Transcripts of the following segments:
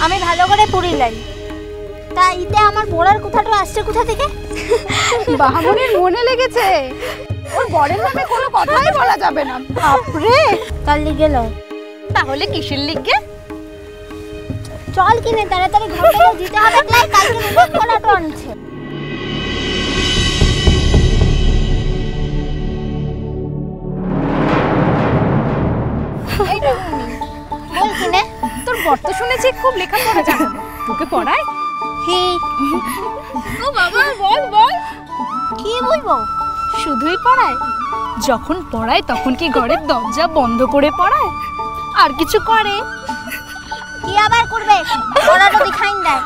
আমি ভালো করে পুরিলাই। তা ইতে আমার পড়ার কথাটা আসছে কোথা থেকে? বাহামনির মনে লেগেছে, ওর বরের নামে কোনো কথাই বলা যাবে না। বাপরে, কাল লিগে লয়। তাহলে কিসের লিগে? চল কিনে তাড়াতাড়ি ঘরে দিতে হবে, কালকে নতুন পড়াটা আনছে। এই বাহামনি, বল কিনে। তোর বর তো শুনেছি খুব লেখাপড়া জানে, তোকে পড়ায়? ঠিক। ও বাবা, বল বল। কি বলবো? শুধুই পড়ায়? যখন পড়ায় তখন কি ঘরের দরজা বন্ধ করে পড়ায়? আর কিছু করে? কি আবার করবে? পড়াটা দেখাইন দেয়।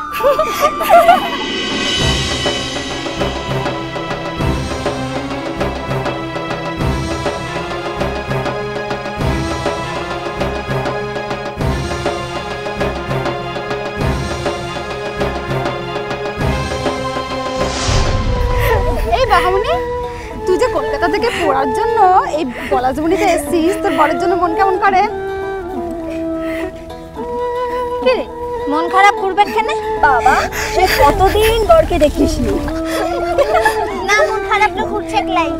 এই বাহামনি, তুই যে কলকাতা থেকে পড়ার জন্য এই পলাশবনিতে এসেছিস, তোর বরের জন্য মন কেমন করে? কি রে, মন খারাপ করবে কেন? বাবা, সে কতদিন বরকে দেখিসনি। না, মন খারাপ তো করছে একলাই।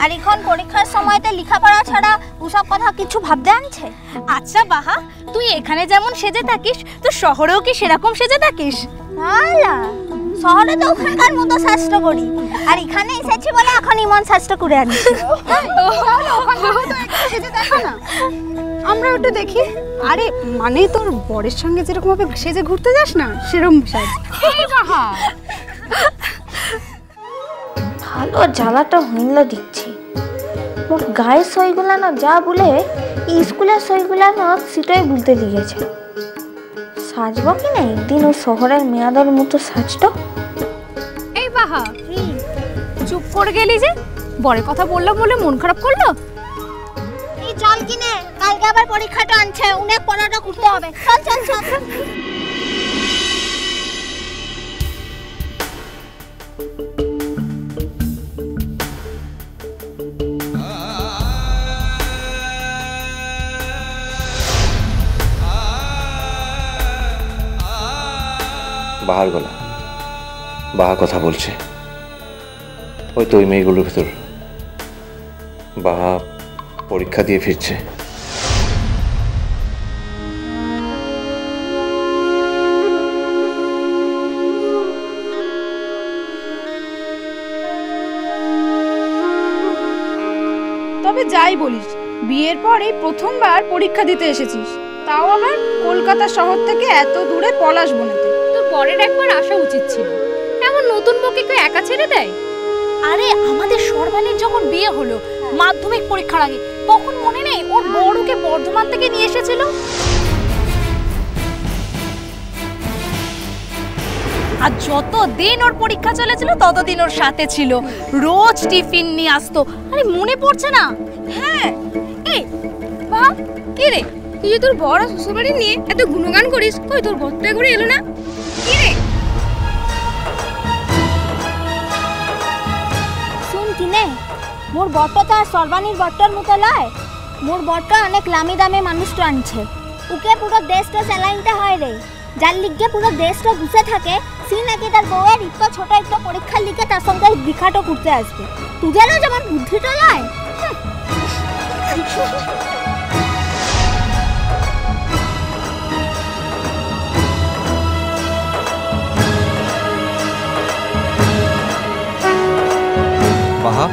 আর এখন পরীক্ষার সময়তে লেখাপড়া ছাড়া ওসব কথা কিছু ভাবতে আনছে? আচ্ছা বাহা, তুই এখানে যেমন সেজে থাকিস তো শহরেও কি সেরকম সেজে থাকিস? না, শহরে তো ওখানকার মতো শাস্ত্র করি, আর এখানে এসেছি বলে এখন ইমন শাস্ত্র করে আনছি। তাহলে ওখানকার মতো একটু সেজে দেখো না, আমরা একটু দেখি। আরে মানে তোর বরের সঙ্গে যেরকম ভাবে সেজে ঘুরতে যাস না, সেরকম সাজ। এই বাহা, ভালো জ্বালাটা হইল দিচ্ছি। মোর গায়ের সইগুলা না যা বলে স্কুলের সইগুলা না সেটাই বলতে লিগেছে। সাজব কি না একদিন ওই শহরের মেয়াদের মতো সাজটা। এই বাহা, চুপ করে গেলি যে? বরের কথা বললাম বলে মন খারাপ করলো? এই চল কিনে, কালকে আবার পরীক্ষাটা আনছে, অনেক পড়াটা করতে হবে। চল চল চল। বাহার গলা, বাহা কথা বলছে। ওই তো ওই মেয়েগুলোর ভিতর বাহা পরীক্ষা দিয়ে ফিরছে। তবে যাই বলিস, বিয়ের পর এই প্রথমবার পরীক্ষা দিতে এসেছিস, তাও আবার কলকাতা শহর থেকে এত দূরে পলাশবনিতে। তোর বরের একবার আসা উচিত ছিল। এমন নতুন বউকে কেউ একা ছেড়ে দেয়? আরে আমাদের সর্বাণীর যখন বিয়ে হলো মাধ্যমিক পরীক্ষার আগে, তখন মনে নেই ওর বর ওকে বর্ধমান থেকে নিয়ে এসেছিল? আর যতদিন ওর পরীক্ষা চলেছিল ততদিন ওর সাথে ছিল, রোজ টিফিন নিয়ে আসতো। আরে মনে পড়ছে না? হ্যাঁ। এই বাহ, কি রে, তুই যে তোর বড় শ্বশুরবাড়ি নিয়ে এত গুণগান করিস, কই তোর বরটা ঘুরে এলো না? কি রে? শুন কিনে, মোর বরটা তো আর সর্বাণীর বরটার মতো লয়। মোর বরটা অনেক লামি দামে মানুষটা আনছে, ওকে পুরো দেশটা চালাইতে হয় রে। যার লিগে পুরো দেশটা বসে থাকে, সে নাকি তার বউয়ের একটু ছোট একটা পরীক্ষার লিগে তার সঙ্গে দীক্ষাটা করতে আসবে। তোদেরও যেমন বুদ্ধিটা লয়। বাহা,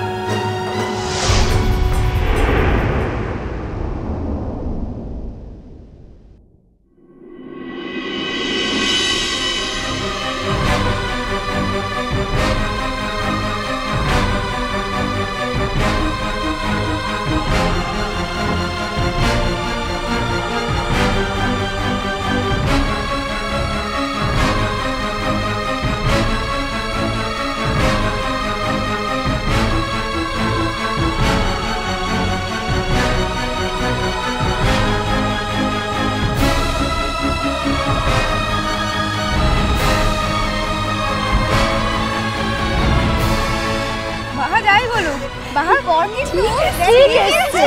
বাহার বর কিন্তু ঠিক এসেছে।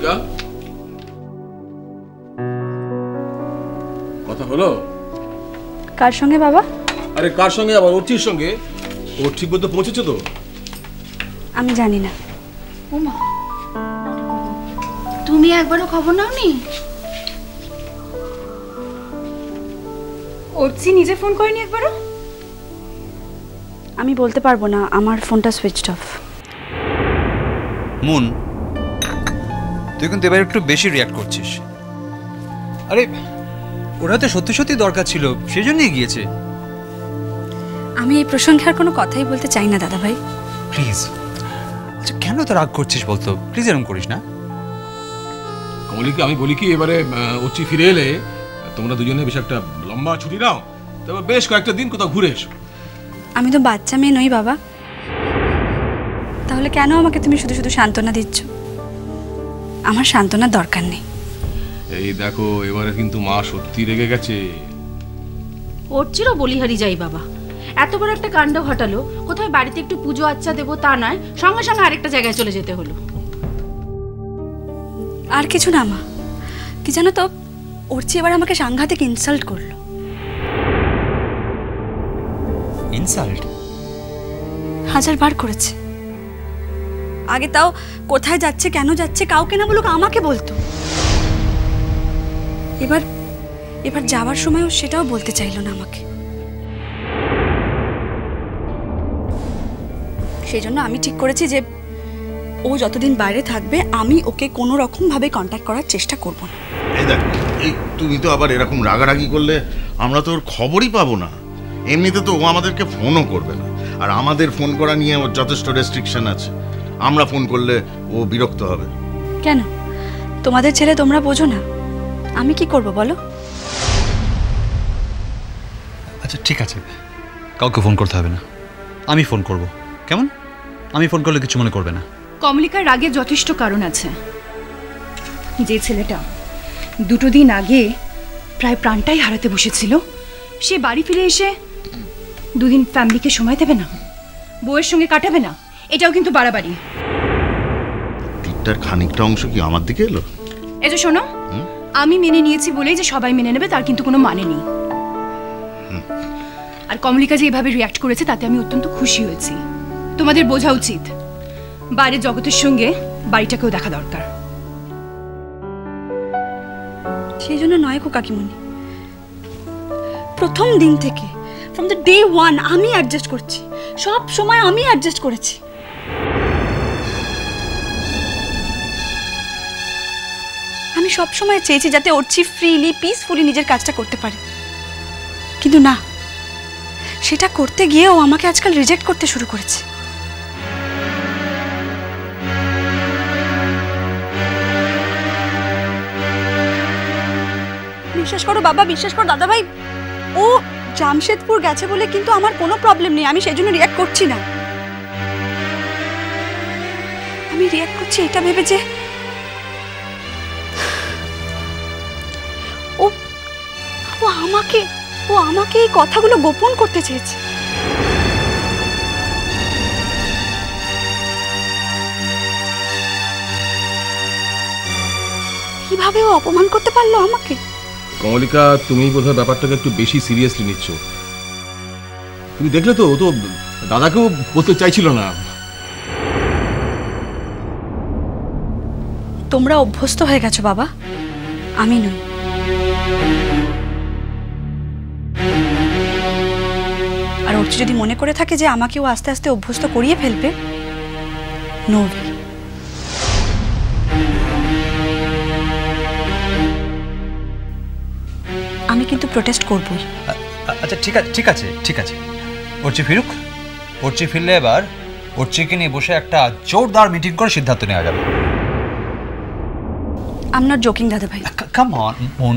কমলিকা, কথা হলো? কার সঙ্গে বাবা? আরে কার সঙ্গে আবার? ওর সঙ্গে। ও ঠিক মতো পৌঁছেছে তো? আমি জানি না। ওমা, তুমি একবারও খবর নাওনি? অর্চি নিজে ফোন করেনি একবারও? আমি বলতে পারবো না, আমার ফোনটা সুইচড অফ। মুন, তুই কিন্তু এবার একটু বেশি রিয়াক্ট করছিস। আরে ওরা তো সত্যি সত্যি দরকার ছিল, সেই জন্যই গিয়েছে। আমি এই প্রসঙ্গে আর কোনো কথাই বলতে চাই না দাদা ভাই। প্লিজ, আচ্ছা কেন তো রাগ করছিস বলতো? প্লিজ এরকম করিস না। কমলিকা, আমি বলি কি, এবারে ওচি ফিরে এলে তোমরা দুজনে বেশ একটা লম্বা ছুটি নাও, তারপর বেশ কয়েকটা দিন কোথাও ঘুরে এসো। আমি তো বাচ্চা মেয়ে নই বাবা, তাহলে কেন আমাকে তুমি শুধু শুধু সান্ত্বনা দিচ্ছ? আমার সান্ত্বনার দরকার নেই। এই দেখো, এবারে কিন্তু মা সত্যি রেগে গেছে। ওরচিরও বলিহারি যাই বাবা, এত বড় একটা কাণ্ড ঘটালো, কোথায় বাড়িতে একটু পুজো আচ্ছা দেবো তা নয়, সঙ্গে সঙ্গে আরেকটা জায়গায় চলে যেতে হলো। আর কিছু না মা, কি জানো তো, অর্চি এবার আমাকে সাংঘাতিক ইনসাল্ট করলো। ইনসাল্ট? 1000 বার করেছে। আগে তাও কোথায় যাচ্ছে, কেন যাচ্ছে, কাউকে না বলুক আমাকে বলতো। এবার এবার যাওয়ার সময়ও সেটাও বলতে চাইলো না আমাকে। সেই জন্য আমি ঠিক করেছি যে ও যতদিন বাইরে থাকবে আমি ওকে কোনো রকম ভাবে কন্ট্যাক্ট করার চেষ্টা করব না। এই দেখ, এই তুমি তো আবার এরকম রাগারাগি করলে আমরা তো ওর খবরই পাবো না। এমনিতে তো ও আমাদেরকে ফোনও করবে না, আর আমাদের ফোন করা নিয়ে ওর যথেষ্ট রেস্ট্রিকশন আছে। আমরা ফোন করলে ও বিরক্ত হবে। কেন? তোমাদের ছেলে তোমরা বোঝো না, আমি কি করব বলো? আচ্ছা ঠিক আছে, কাউকে ফোন করতে হবে না, আমি ফোন করব। কেমন? আমি ফোন করলে কিছু মনে করবে না। কমলিকার রাগের যথেষ্ট কারণ আছে। যে ছেলেটা 2 দিন আগে প্রায় প্রাণটাই হারাতে বসেছিল, সে বাড়ি ফিরে এসে 2 দিন ফ্যামিলিকে সময় দেবে না, বউয়ের সঙ্গে কাটাবে না, এটাও কিন্তু বাড়াবাড়ি। তীরটার খানিকটা অংশ কি আমার দিকে এলো? এই যে শোনো, আমি মেনে নিয়েছি বলেই যে সবাই মেনে নেবে তার কিন্তু কোনো মানে নেই। আর কমলিকা যে এভাবে রিয়াক্ট করেছে তাতে আমি অত্যন্ত খুশি হয়েছি। তোমাদের বোঝা উচিত বাইরের জগতের সঙ্গে বাড়িটাকেও দেখা দরকার। সেই জন্য নয় গো কাকিমণি, প্রথম দিন থেকে ফ্রম দ্য ডে 1 আমি অ্যাডজাস্ট করছি, সব সময় আমি অ্যাডজাস্ট করেছি। আমি সব সময় চেয়েছি যাতে অর্চি ফ্রিলি পিসফুলি নিজের কাজটা করতে পারে, কিন্তু না, সেটা করতে গিয়েও আমাকে আজকাল রিজেক্ট করতে শুরু করেছে। বিশ্বাস করো বাবা, বিশ্বাস করো দাদা ভাই, ও জামশেদপুর গেছে বলে কিন্তু আমার কোনো প্রবলেম নেই, আমি সেই জন্য রিয়াক্ট করছি না। আমি রিয়াক্ট করছি এটা ভেবে যে ও আমাকে এই কথাগুলো গোপন করতে চেয়েছে। কিভাবে ও অপমান করতে পারলো আমাকে? কমলিকা, তুমি বোধহয় ব্যাপারটাকে একটু বেশি সিরিয়াসলি নিচ্ছ। তুমি দেখলে তো, ও তো দাদাকেও বলতে চাইছিল না। তোমরা অভ্যস্ত হয়ে গেছো বাবা, আমি নই। আর অর্চি যদি মনে করে থাকে যে আমাকেও আস্তে আস্তে অভ্যস্ত করিয়ে ফেলবে, নো ওয়ে। আমি কিন্তু প্রোটেস্ট করবই। আচ্ছা ঠিক আছে, অর্চি ফিরুক। অর্চি ফিরলে এবার অর্চিকে নিয়ে বসে একটা জোরদার মিটিং করে সিদ্ধান্ত নেওয়া যাবে। আই এম নট জোকিং দাদা ভাই। কাম অন মন,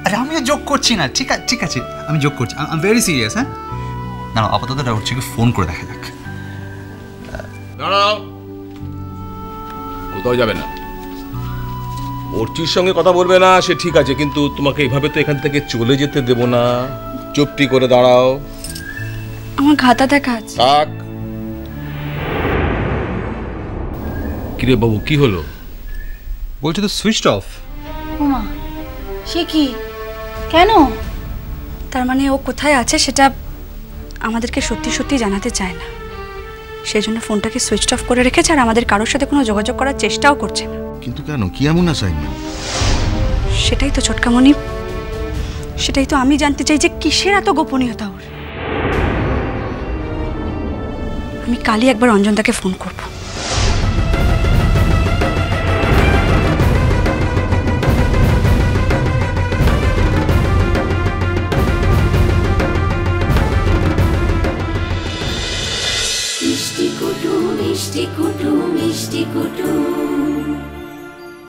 আরে আমিও জোক করছি না। ঠিক আছে, আমি জোক করছি, আই এম ভেরি সিরিয়াস। হ্যাঁ না, আপাতত অর্চিকে ফোন করে দেখা যাক। দাঁড়াও, কোথাও যাবে না। অর্চির সঙ্গে কথা বলবে না সে ঠিক আছে, কিন্তু তোমাকে এইভাবে তো এখান থেকে চলে যেতে দেব না। চুপটি করে দাঁড়াও। আমার খাতা দেখা আছে। থাক। কিরে বাবু, কি হলো? বলছে তো সুইচ অফ। ওমা, সে কি? কেন? তার মানে ও কোথায় আছে সেটা আমাদেরকে সত্যি সত্যি জানাতে চায় না, সেই জন্য ফোনটাকে সুইচ অফ করে রেখেছে আর আমাদের কারোর সাথে কোনো যোগাযোগ করার চেষ্টাও করছে না। কিন্তু কেন, কি এমন অ্যাসাইনমেন্ট? সেটাই তো ছোটকামণি, সেটাই তো আমি জানতে চাই যে কিসের এত গোপনীয়তা ওর। আমি কালই একবার অঞ্জনদাকে ফোন করব। মিষ্টি কুটু মিষ্টি কুটু মিষ্টি কুটু।